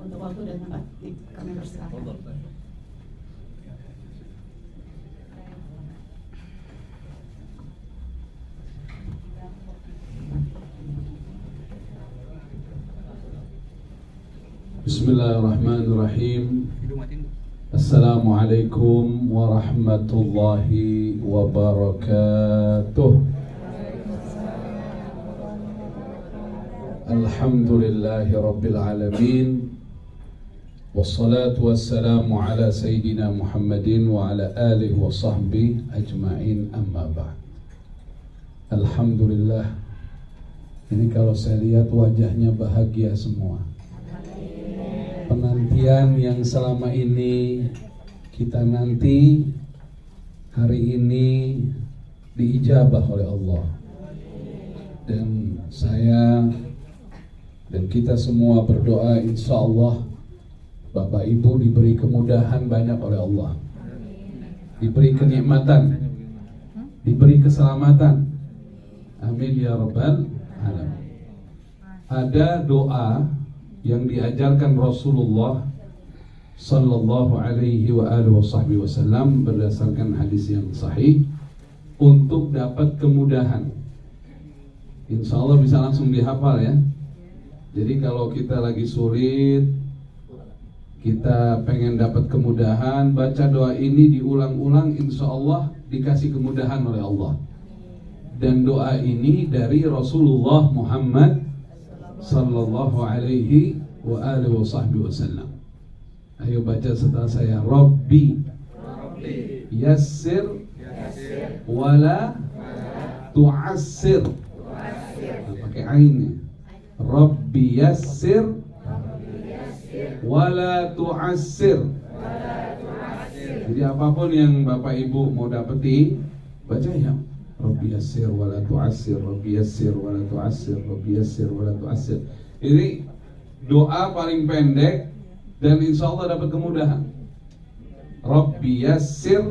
untuk waktu dan tempat. Kami persilakan. Bismillahirrahmanirrahim. Assalamualaikum warahmatullahi wabarakatuh. Alhamdulillahi rabbil alamin. Wassalatu wassalamu ala sayyidina Muhammadin wa ala alihi wa sahbihi ajma'in, amma ba'd. Alhamdulillah. Ini kalau saya lihat wajahnya bahagia semua. Penantian yang selama ini kita nanti hari ini diijabah oleh Allah. Dan saya dan kita semua berdoa, insya Allah Bapak Ibu diberi kemudahan banyak oleh Allah, diberi kenikmatan, diberi keselamatan. Amin ya rabbal alamin. Ada doa yang diajarkan Rasulullah sallallahu alaihi wa alihi wasallam berdasarkan hadis yang sahih untuk dapat kemudahan. Insya Allah bisa langsung dihafal ya. Jadi kalau kita lagi sulit, kita pengen dapat kemudahan, baca doa ini diulang-ulang, insya Allah dikasih kemudahan oleh Allah. Dan doa ini dari Rasulullah Muhammad sallallahu alaihi wa alihi wasallam. Ayo baca setelah saya. Rabbi yassir wala tu'assir. Pakai ain. Rabbi yassir wala tu'assir. Jadi apapun yang Bapak Ibu mau dapeti, baca ya. Rabbi yassir wala tu'assir, Rabbi yassir wala tu'assir, Rabbi yassir wala tu'assir. Ini doa paling pendek dan insya Allah dapat kemudahan. Rabbi yassir,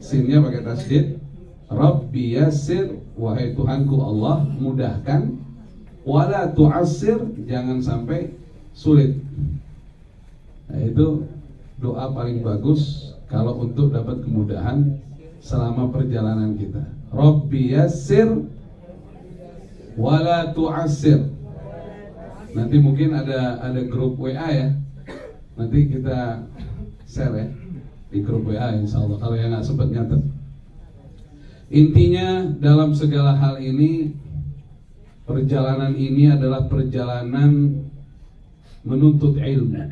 sinnya pakai tasydid. Rabbi yassir, wahai Tuhanku Allah, mudahkan. Wala tu'assir, jangan sampai sulit. Nah, itu doa paling bagus kalau untuk dapat kemudahan selama perjalanan kita. Rabbi yassir wala tu'assir. Nanti mungkin ada grup WA ya. Nanti kita share ya di grup WA insyaallah kalau yang nggak sempat nyatet. Intinya dalam segala hal ini, perjalanan ini adalah perjalanan menuntut ilmu.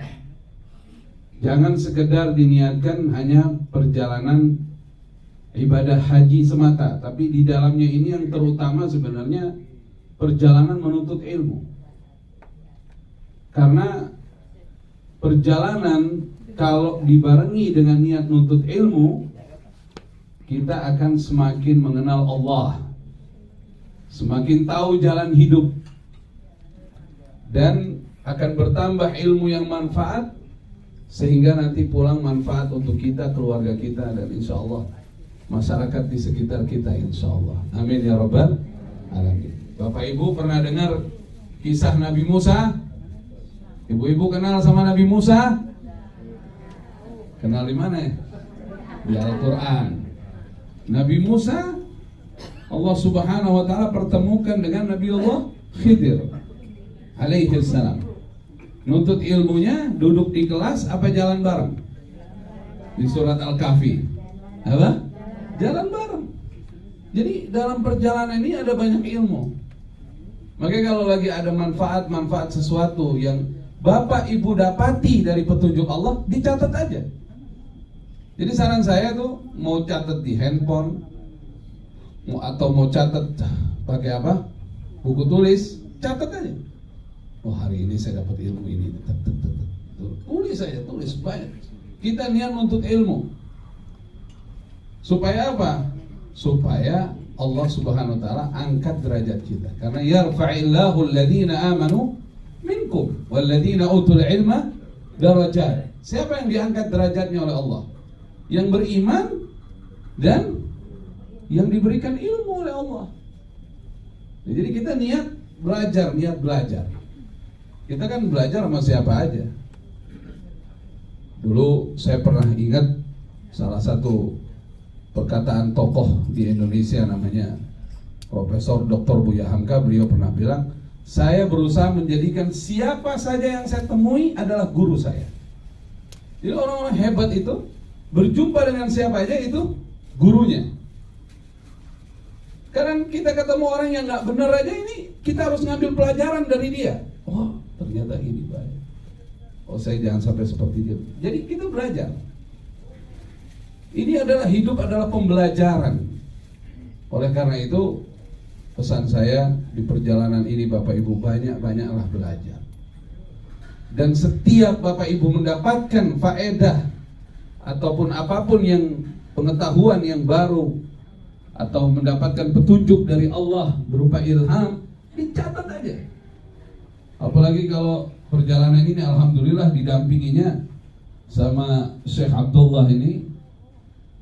Jangan sekedar diniatkan hanya perjalanan ibadah haji semata, tapi di dalamnya ini yang terutama sebenarnya perjalanan menuntut ilmu. Karena perjalanan kalau dibarengi dengan niat menuntut ilmu, kita akan semakin mengenal Allah, semakin tahu jalan hidup, dan akan bertambah ilmu yang manfaat, sehingga nanti pulang manfaat untuk kita, keluarga kita, dan insya Allah masyarakat di sekitar kita, insya Allah. Amin ya rabbal alamin. Bapak Ibu pernah dengar kisah Nabi Musa? Ibu-ibu kenal sama Nabi Musa? Kenal di mana ya? Di Al-Quran. Nabi Musa, Allah subhanahu wa ta'ala pertemukan dengan Nabi Allah Khidir alaihi salam. Nuntut ilmunya, duduk di kelas, apa jalan bareng? Di surat Al-Kahfi apa? Jalan bareng. Jadi dalam perjalanan ini ada banyak ilmu. Makanya kalau lagi ada manfaat sesuatu yang Bapak Ibu dapati dari petunjuk Allah, dicatat aja. Jadi saran saya tuh, mau catat di handphone, atau mau catat pakai apa? Buku tulis, catat aja. Oh, hari ini saya dapat ilmu ini. Tulis saja, tulis banyak. Kita niat untuk ilmu. Supaya apa? Supaya Allah subhanahu wa ta'ala angkat derajat kita. Karena yarfa'illahu alladhina amanu minkum walladhina utul ilma darajat. Siapa yang diangkat derajatnya oleh Allah? Yang beriman dan yang diberikan ilmu oleh Allah. Jadi kita niat belajar. Kita kan belajar sama siapa aja. Dulu saya pernah ingat salah satu perkataan tokoh di Indonesia namanya Profesor Dr. Buya Hamka. Beliau pernah bilang, saya berusaha menjadikan siapa saja yang saya temui adalah guru saya. Jadi orang-orang hebat itu berjumpa dengan siapa aja itu gurunya. Karena kita ketemu orang yang nggak benar aja, ini kita harus ngambil pelajaran dari dia. Oh, ternyata ini baik. Oh, saya jangan sampai seperti dia. Jadi kita belajar. Ini adalah hidup adalah pembelajaran. Oleh karena itu pesan saya di perjalanan ini, Bapak Ibu, banyak-banyaklah belajar. Dan setiap Bapak Ibu mendapatkan faedah ataupun apapun yang pengetahuan yang baru atau mendapatkan petunjuk dari Allah berupa ilham, dicatat aja. Apalagi kalau perjalanan ini alhamdulillah didampinginya sama Syekh Abdullah ini,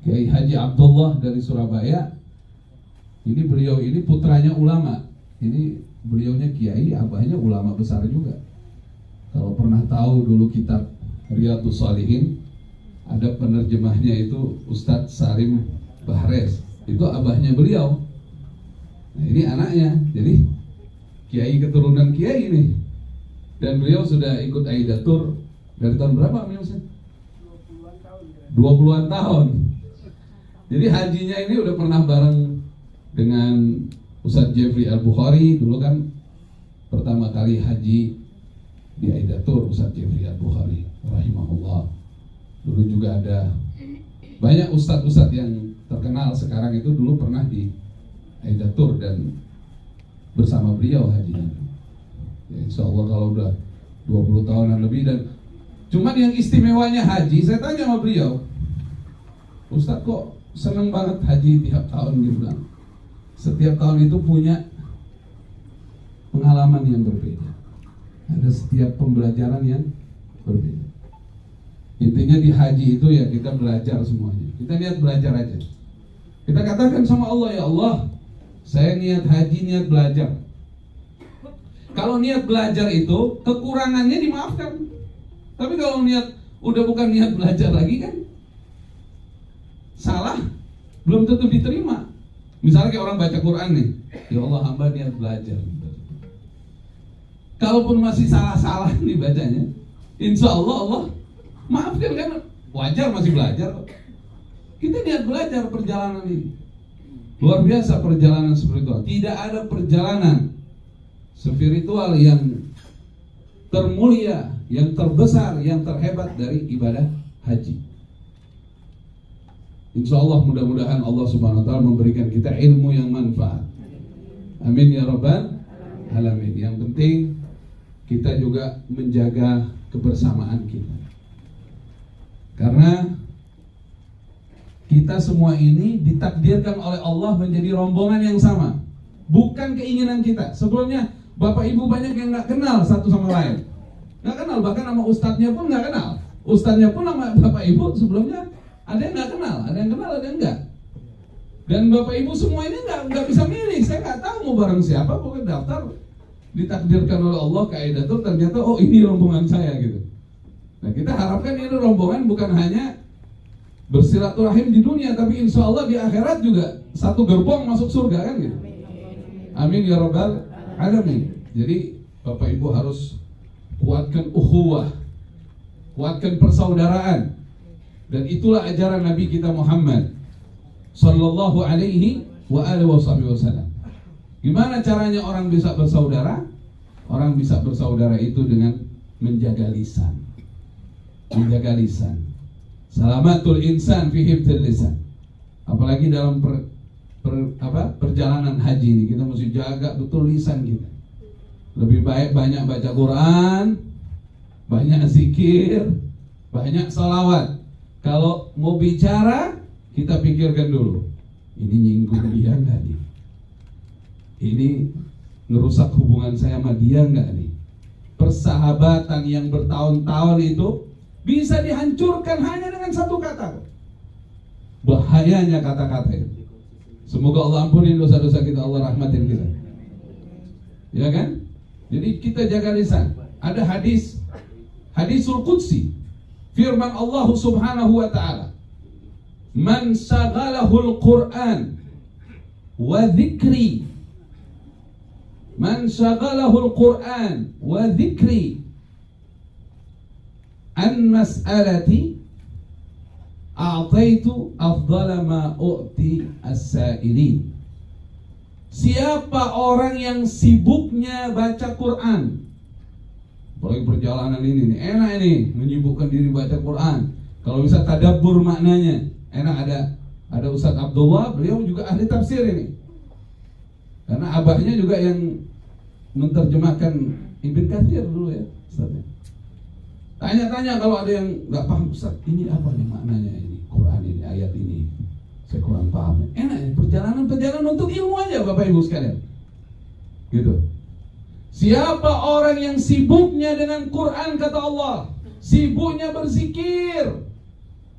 Kiai Haji Abdullah dari Surabaya. Ini beliau ini putranya ulama. Ini beliaunya kiai, abahnya ulama besar juga. Kalau pernah tahu dulu kitab Riyadhus Shalihin, ada penerjemahnya itu Ustadz Sarim Bahres. Itu abahnya beliau. Nah, ini anaknya. Jadi kiai keturunan kiai ini. Dan beliau sudah ikut Aidatur dari tahun berapa, Ustaz? 20-an tahun. Jadi hajinya ini udah pernah bareng dengan Ustadz Jeffrey Al-Bukhari. Dulu kan pertama kali haji di Aidatur Ustadz Jeffrey Al-Bukhari rahimahullah. Dulu juga ada banyak ustadz-ustadz yang terkenal sekarang itu dulu pernah di Aidatur dan bersama beliau hajinya. Ya, insya Allah kalau udah 20 tahunan lebih. Dan cuman yang istimewanya haji, saya tanya sama beliau, Ustadz kok seneng banget haji tiap tahun? Dia bilang, setiap tahun itu punya pengalaman yang berbeda. Ada setiap pembelajaran yang berbeda. Intinya di haji itu ya kita belajar semuanya. Kita niat belajar aja. Kita katakan sama Allah, ya Allah, saya niat haji, niat belajar. Kalau niat belajar itu kekurangannya dimaafkan. Tapi kalau niat udah bukan niat belajar lagi kan salah, belum tentu diterima. Misalnya kayak orang baca Quran nih, ya Allah hamba niat belajar. Kalaupun masih salah-salah nih bacanya, insya Allah Allah maafkan, kan wajar masih belajar. Kita niat belajar perjalanan ini. Luar biasa perjalanan spiritual. Tidak ada perjalanan spiritual yang termulia, yang terbesar, yang terhebat dari ibadah haji. Insya Allah mudah-mudahan Allah Subhanahu Wa Taala memberikan kita ilmu yang manfaat. Amin ya Rabbal Alamin. Yang penting kita juga menjaga kebersamaan kita. Karena kita semua ini ditakdirkan oleh Allah menjadi rombongan yang sama. Bukan keinginan kita. Sebelumnya Bapak Ibu banyak yang gak kenal satu sama lain. Gak kenal, bahkan sama ustadznya pun gak kenal. Ustadznya pun sama Bapak Ibu sebelumnya ada yang gak kenal, ada yang kenal, ada yang enggak. Dan Bapak Ibu semua ini gak bisa milih. Saya gak tahu mau bareng siapa, pokoknya daftar. Ditakdirkan oleh Allah ke Aidatur, ternyata oh ini rombongan saya gitu. Nah kita harapkan ini rombongan bukan hanya bersilaturahim di dunia, tapi insya Allah di akhirat juga satu gerbong masuk surga kan gitu. Amin ya Rabbal Alamin. Jadi Bapak Ibu harus kuatkan ukhuwah, kuatkan persaudaraan. Dan itulah ajaran Nabi kita Muhammad sallallahu alaihi wa alihi wasallam. Gimana caranya orang bisa bersaudara? Orang bisa bersaudara itu dengan menjaga lisan. Menjaga lisan. Salamatul insan fi hifdzil lisan. Apalagi dalam perjalanan haji ini kita mesti jaga betul lisan kita. Lebih baik banyak baca Quran, banyak zikir, banyak salawat. Kalau mau bicara, kita pikirkan dulu, ini nyinggung dia nggak nih? Ini ngerusak hubungan saya sama dia nggak nih? Persahabatan yang bertahun-tahun itu bisa dihancurkan hanya dengan satu kata. Bahayanya kata-kata itu. Semoga Allah ampuni dosa-dosa kita, Allah rahmatin kita. Ya kan? Jadi kita jaga lisan. Ada hadisul qudsi. firman Allah Subhanahu wa ta'ala, man syaghalahul Qur'an wa dhikri, man syaghalahul Qur'an wa dhikri an mas'alati a'taitu afdala ma u'ti as-sa'ilin. Siapa orang yang sibuknya baca Quran, apalagi perjalanan ini nih, enak ini menyibukkan diri baca Quran. Kalau bisa tadabbur maknanya, enak. Ada Ustaz Abdullah, beliau juga ahli tafsir ini. Karena abahnya juga yang menerjemahkan Ibn Katsir dulu ya, Ustaznya. Tanya-tanya kalau ada yang nggak paham, Ustaz, ini apa nih maknanya ini Quran ini, ayat ini, saya kurang paham. Enak ya, perjalanan untuk ilmu aja Bapak Ibu sekalian. Gitu. Siapa orang yang sibuknya dengan Quran, kata Allah, sibuknya berzikir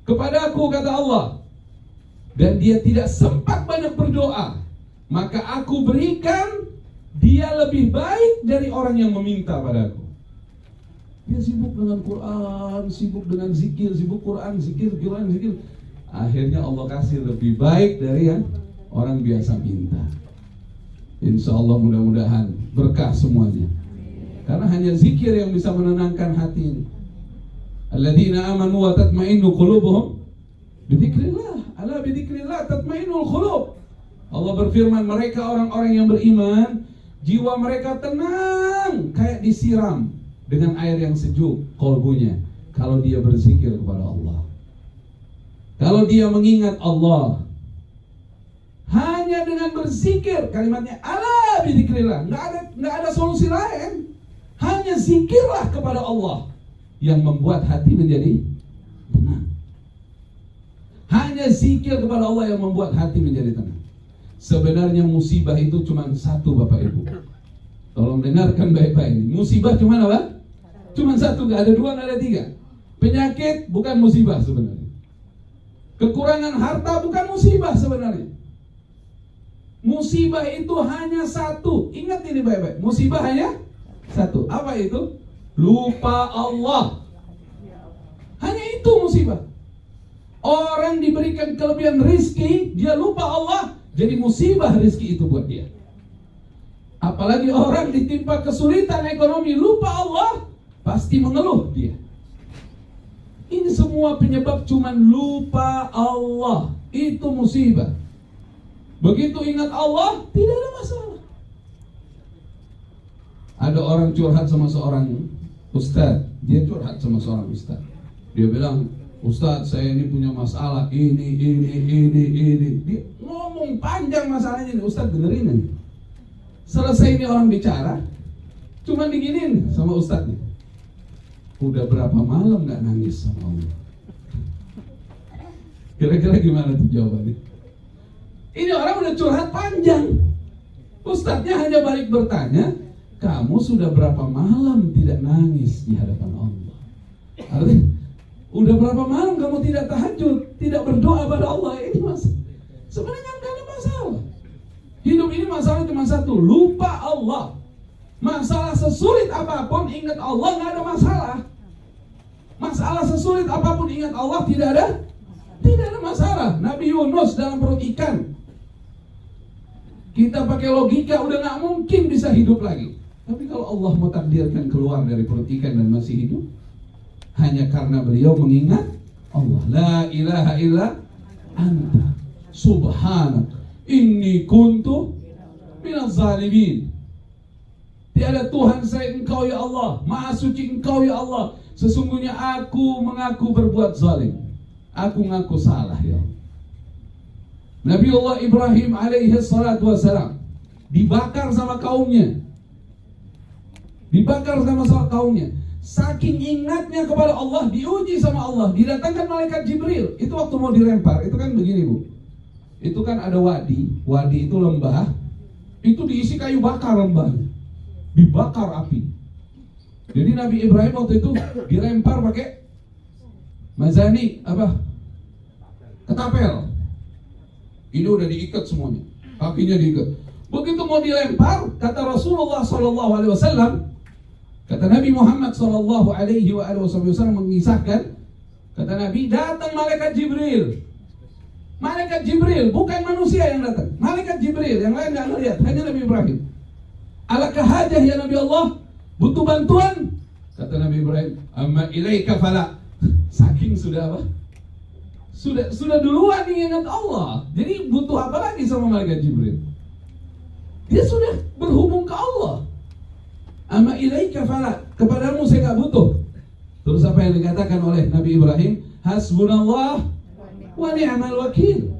kepadaku, kata Allah, dan dia tidak sempat banyak berdoa, maka aku berikan dia lebih baik dari orang yang meminta padaku. Dia sibuk dengan Quran, sibuk dengan zikir, sibuk Quran, zikir, Quran, zikir. Akhirnya Allah kasih lebih baik dari yang orang biasa minta. Insya Allah mudah-mudahan berkah semuanya. Karena hanya zikir yang bisa menenangkan hati ini. Alladzina amanu wa tatma'innu qulubuhum bidzikrillah. Ala bidzikrillah tatma'innul qulub. Allah berfirman, mereka orang-orang yang beriman, jiwa mereka tenang kayak disiram dengan air yang sejuk kolbunya kalau dia berzikir kepada Allah. Kalau dia mengingat Allah, hanya dengan berzikir, kalimatnya ala bidzikrillah, nggak ada solusi lain. Hanya zikirlah kepada Allah yang membuat hati menjadi tenang. Hanya zikir kepada Allah yang membuat hati menjadi tenang. Sebenarnya musibah itu cuma satu, Bapak Ibu. Tolong dengarkan baik-baik ini. Musibah cuma apa? Cuma satu, nggak ada dua, nggak ada tiga. Penyakit bukan musibah sebenarnya. Kekurangan harta bukan musibah sebenarnya. Musibah itu hanya satu. Ingat ini baik-baik. Musibah hanya satu. Apa itu? Lupa Allah. Hanya itu musibah. Orang diberikan kelebihan rizki, dia lupa Allah, jadi musibah rizki itu buat dia. Apalagi orang ditimpa kesulitan ekonomi, lupa Allah, pasti mengeluh dia. Ini semua penyebab cuman lupa Allah. Itu musibah. Begitu ingat Allah, tidak ada masalah. Ada orang curhat sama seorang ustaz. Dia curhat sama seorang ustaz. Dia bilang, Ustaz, saya ini punya masalah ini. Dia ngomong panjang masalahnya ini. Ustaz dengerin aja. Selesai ini orang bicara, cuma diginin sama ustaz nih. Udah berapa malam gak nangis sama Allah? Kira-kira gimana tuh jawabannya? Ini orang udah curhat panjang. Ustadznya hanya balik bertanya, kamu sudah berapa malam tidak nangis di hadapan Allah? Artinya, udah berapa malam kamu tidak tahajud, tidak berdoa pada Allah? Ini sebenarnya gak ada masalah. Hidup ini masalah cuma satu, lupa Allah. Masalah sesulit apapun, ingat Allah, gak ada masalah. Masalah sesulit apapun, ingat Allah, tidak ada masalah. Nabi Yunus dalam perut ikan, kita pakai logika udah gak mungkin bisa hidup lagi. Tapi kalau Allah mau takdirkan keluar dari perut ikan dan masih hidup, hanya karena beliau mengingat Allah. La ilaha illa anta subhanak inni kuntu minaz zalimin. Tiada Tuhan selain Engkau ya Allah, Maha suci Engkau ya Allah. Sesungguhnya aku mengaku berbuat zalim. Aku mengaku salah ya Allah. Nabiullah Ibrahim alaihi salatu wassalam dibakar sama kaumnya. Saking ingatnya kepada Allah, diuji sama Allah. Didatangkan malaikat Jibril. Itu waktu mau dilempar, itu kan begini Bu. Itu kan ada wadi itu lembah. Itu diisi kayu bakar lembahnya. Dibakar api. Jadi Nabi Ibrahim waktu itu dilempar pakai mazani ketapel. Ini udah diikat semuanya, kakinya diikat. Begitu mau dilempar, kata Rasulullah SAW, kata Nabi Muhammad SAW mengisahkan, Kata Nabi, datang malaikat Jibril. Malaikat Jibril, bukan manusia yang datang. Malaikat Jibril, yang lain nggak ngelihat, hanya Nabi Ibrahim. Alakah hajah ya Nabi Allah? Butuh bantuan? Kata Nabi Ibrahim, amma ilaika fala. Saking sudah apa? Sudah duluan ingat Allah. Jadi butuh apa lagi sama malaikat Jibril? Dia sudah berhubung ke Allah. Amma ilaika fala. Kepadamu saya nggak butuh. Terus apa yang dikatakan oleh Nabi Ibrahim? Hasbunallah wa ni'mal wakil.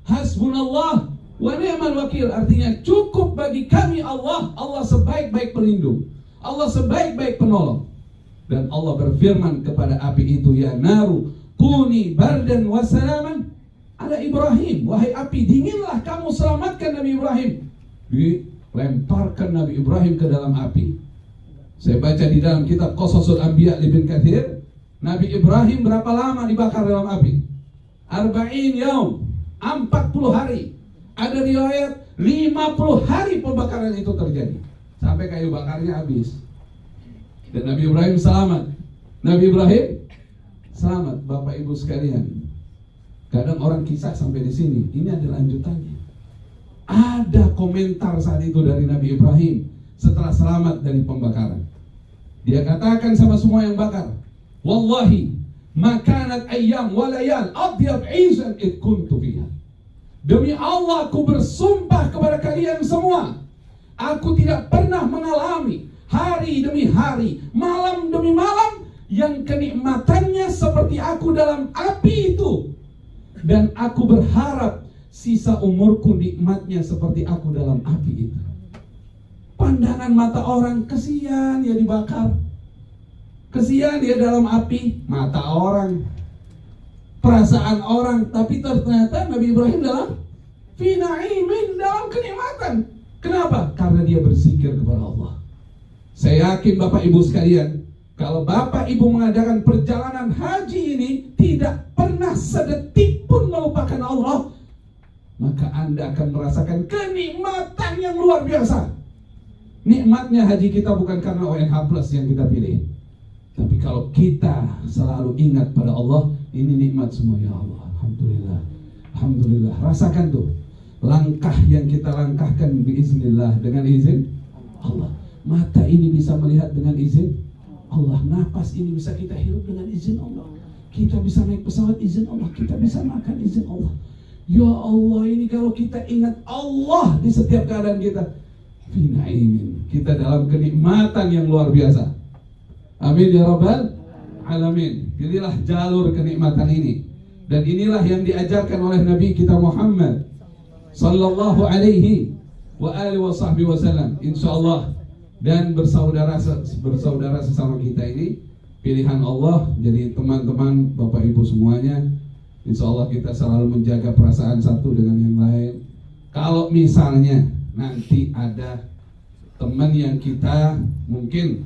Hasbunallah wa ni'mal wakil. Artinya cukup bagi kami Allah. Allah sebaik-baik pelindung, Allah sebaik-baik penolong. Dan Allah berfirman kepada api itu, ya naru kuni bardan wa salaman ala Ibrahim. Wahai api, dinginlah kamu, selamatkan Nabi Ibrahim. Dilemparkan Nabi Ibrahim ke dalam api. Saya baca di dalam kitab Qasasul Anbiya Ibn Katsir, Nabi Ibrahim berapa lama dibakar dalam api? 40 yaum, 40 hari. Ada riwayat 50 hari pembakaran itu terjadi, sampai kayu bakarnya habis. Dan Nabi Ibrahim selamat. Nabi Ibrahim selamat. Bapak Ibu sekalian, kadang orang kisah sampai di sini. Ini ada lanjutannya. Ada komentar saat itu dari Nabi Ibrahim setelah selamat dari pembakaran. Dia katakan sama semua yang bakar, wallahi makanat ayyam walayal adyab izan id kuntu fiha. Demi Allah, aku bersumpah kepada kalian semua, aku tidak pernah mengalami hari demi hari, malam demi malam yang kenikmatannya seperti aku dalam api itu. Dan aku berharap sisa umurku nikmatnya seperti aku dalam api itu. Pandangan mata orang, kesian dia dibakar, kesian dia dalam api. Mata orang, perasaan orang, tapi ternyata Nabi Ibrahim dalam fi na'imin, dalam kenikmatan. Kenapa? Karena dia berzikir kepada Allah. Saya yakin Bapak Ibu sekalian, kalau Bapak Ibu mengadakan perjalanan haji ini tidak pernah sedetik pun melupakan Allah, maka Anda akan merasakan kenikmatan yang luar biasa. Nikmatnya haji kita bukan karena ONH Plus yang kita pilih, tapi kalau kita selalu ingat pada Allah, ini nikmat semua ya Allah. Alhamdulillah, alhamdulillah. Rasakan tuh langkah yang kita langkahkan biiznillah, dengan izin Allah. Mata ini bisa melihat dengan izin Allah. Napas ini bisa kita hirup dengan izin Allah. Kita bisa naik pesawat izin Allah. Kita bisa makan izin Allah. Ya Allah, ini kalau kita ingat Allah di setiap keadaan kita, fi na'imin, kita dalam kenikmatan yang luar biasa. Amin ya rabbal alamin. Inilah jalur kenikmatan ini, dan inilah yang diajarkan oleh Nabi kita Muhammad sallallahu alaihi wa alihi wa sahbihi wasallam. Insyaallah, dan bersaudara sesama kita ini pilihan Allah. Jadi teman-teman, Bapak Ibu semuanya, insyaallah kita selalu menjaga perasaan satu dengan yang lain. Kalau misalnya nanti ada teman yang kita mungkin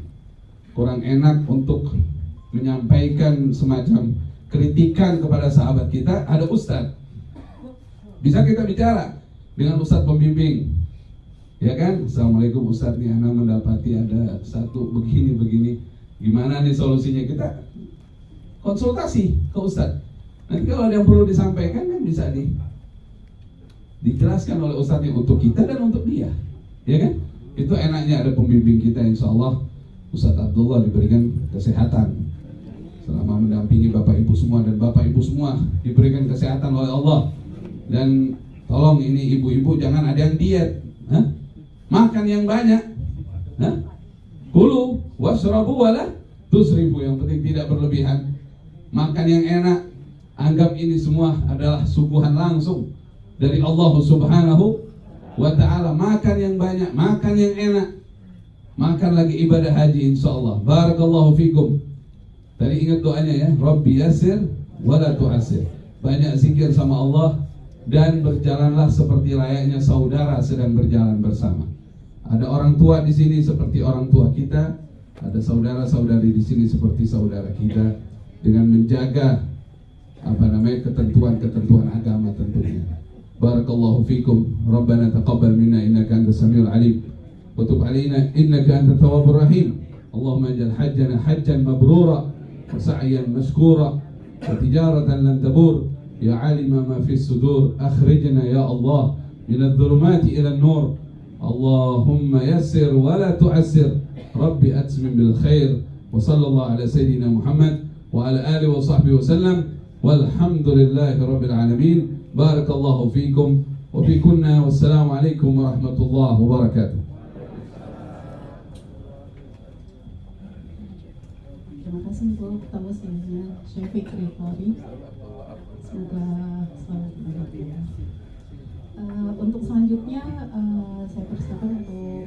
kurang enak untuk menyampaikan semacam kritikan kepada sahabat kita, ada ustadz, bisa kita bicara dengan ustadz pembimbing, ya kan? Assalamualaikum ustadz, nih anak mendapati ada satu begini, gimana nih solusinya? Kita konsultasi ke ustadz. Nanti kalau ada yang perlu disampaikan kan bisa dijelaskan oleh ustadz yang untuk kita dan untuk dia, ya kan? Itu enaknya ada pembimbing kita. Insya Allah Ustadz Abdullah diberikan kesehatan selama mendampingi Bapak Ibu semua, dan Bapak Ibu semua diberikan kesehatan oleh Allah. Dan tolong ini ibu-ibu jangan ada yang diet, makan yang banyak, kulu wasrabu wala tusrifu, yang penting tidak berlebihan, makan yang enak. Anggap ini semua adalah suguhan langsung dari Allah Subhanahu wa ta'ala. Makan yang banyak, makan yang enak, makan lagi ibadah haji insyaallah. Barakallahu fikum. Tadi ingat doanya ya, Rabbi yasir wala tu'asir. Banyak zikir sama Allah, dan berjalanlah seperti layaknya saudara sedang berjalan bersama. Ada orang tua di sini seperti orang tua kita, ada saudara-saudari di sini seperti saudara kita, dengan menjaga ketentuan agama tentunya. Barakallahu fikum. Rabbana taqabbal minna innaka antas samiul alim wa tub alaina innaka antat tawwabur rahim. Allahumma ij'al hajjana hajjan mabrura wa sa'yan mashkura وتجارة لن تبور يا عالم ما في الصدور أخرجنا يا الله من الظلمات إلى النور اللهم يسر ولا تعسر ربي أتمم بالخير وصلى الله على سيدنا محمد وعلى آله وصحبه وسلم والحمد لله رب العالمين بارك الله فيكم وفيكن والسلام عليكم ورحمة الله وبركاته. Terima kasih untuk tausiahnya Syekh Fikri Qori. Semoga selalu berbahagia. Untuk selanjutnya saya persilakan untuk